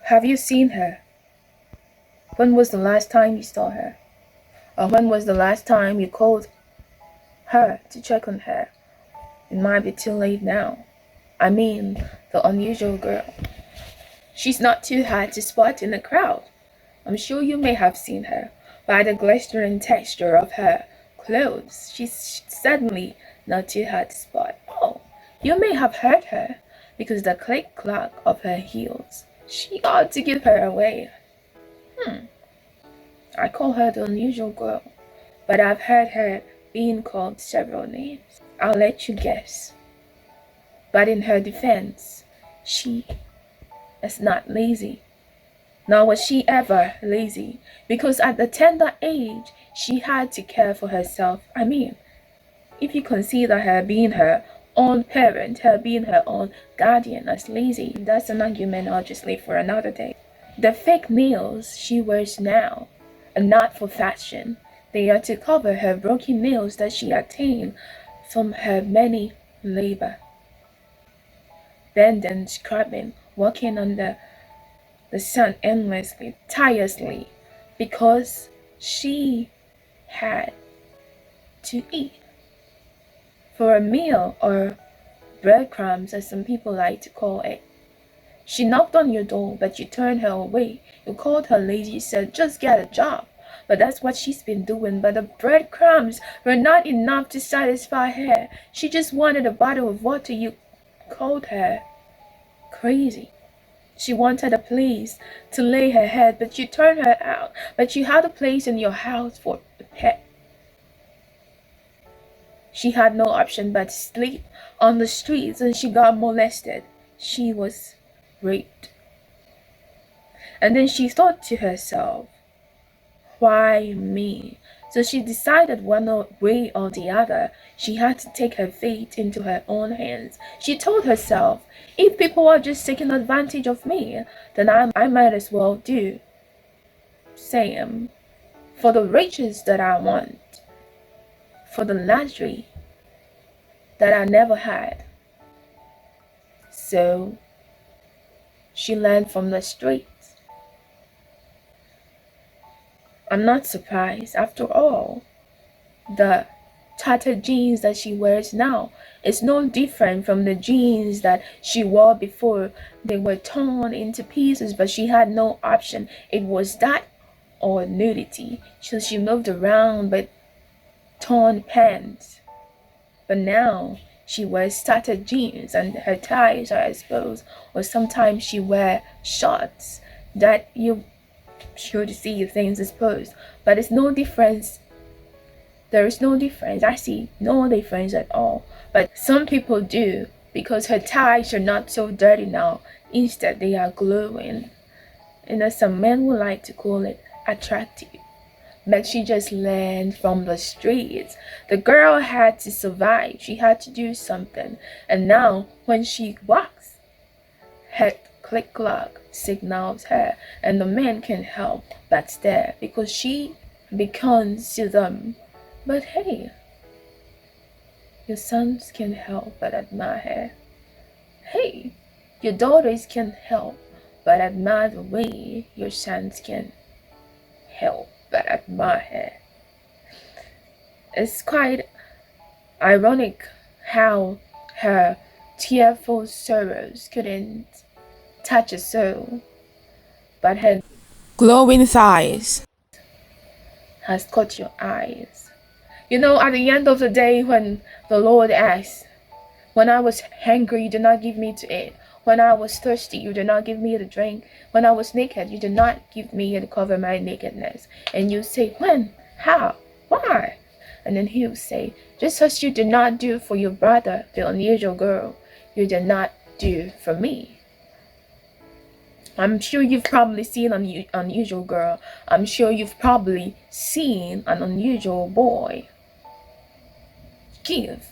Have you seen her? When was the last time you saw her? Or when was the last time you called her to check on her? It might be too late now. I mean, the unusual girl. She's not too hard to spot in the crowd. I'm sure you may have seen her. By the glistering texture of her clothes, she's certainly not too hard to spot. Oh, you may have heard her, because the click-clack of her heels. She ought to give her away. I call her the unusual girl, but I've heard her being called several names. I'll let you guess. But in her defense, she is not lazy. Nor was she ever lazy, because at the tender age, she had to care for herself. I mean, if you consider her being her own parent, her being her own guardian as lazy, that's an argument I'll just leave for another day. The fake nails she wears now are not for fashion. They are to cover her broken nails that she attained from her many labor. Bending, scrubbing, working under the sun endlessly, tirelessly, because she had to eat. For a meal, or breadcrumbs as some people like to call it. She knocked on your door, but you turned her away. You called her lazy, said, just get a job. But that's what she's been doing. But the breadcrumbs were not enough to satisfy her. She just wanted a bottle of water. You called her crazy. She wanted a place to lay her head, but you turned her out. But you had a place in your house for a pet. She had no option but to sleep on the streets, and she got molested. She was raped. And then she thought to herself, why me? So she decided one way or the other, she had to take her fate into her own hands. She told herself, if people are just taking advantage of me, then I might as well do same for the riches that I want, for the luxury that I never had. So she learned from the streets. I'm not surprised. After all, the tattered jeans that she wears now is no different from the jeans that she wore before. They were torn into pieces, but she had no option. It was that or nudity. So she moved around with torn pants. But now she wears tattered jeans and her ties are exposed, or sometimes she wears shorts that you sure to see your things exposed. But it's no difference. There is no difference. I see no difference at all. But some people do, because her ties are not so dirty now. Instead, they are glowing. And some men would like to call it attractive. But she just learned from the streets. The girl had to survive. She had to do something. And now, when she walks, her click-clack signals her, and the men can help but stare, because she beckons to them. But hey, your sons can help but admire her. Hey, your daughters can help but admire the way your sons can help but admire her. It's quite ironic how her tearful sorrows couldn't touch a soul, but her glowing thighs has caught your eyes. You know, at the end of the day, when the Lord asks, when I was hungry, you did not give me to eat. When I was thirsty, you did not give me to drink. When I was naked, you did not give me to cover my nakedness. And you say, when? How? Why? And then he will say, just as you did not do for your brother, the unusual girl, you did not do for me. I'm sure you've probably seen an unusual girl. I'm sure you've probably seen an unusual boy. Give,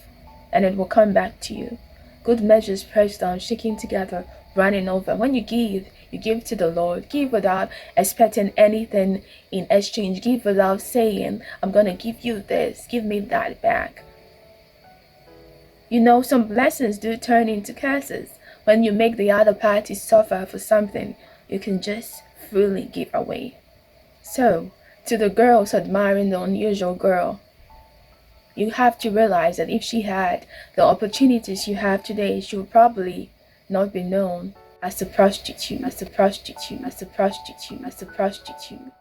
and it will come back to you. Good measures pressed down, shaking together, running over. When you give to the Lord. Give without expecting anything in exchange. Give without saying, I'm going to give you this. Give me that back. You know, some blessings do turn into curses when you make the other party suffer for something you can just freely give away. So, to the girls admiring the unusual girl, you have to realize that if she had the opportunities you have today, she would probably not be known as a prostitute, as a prostitute, as a prostitute, as a prostitute.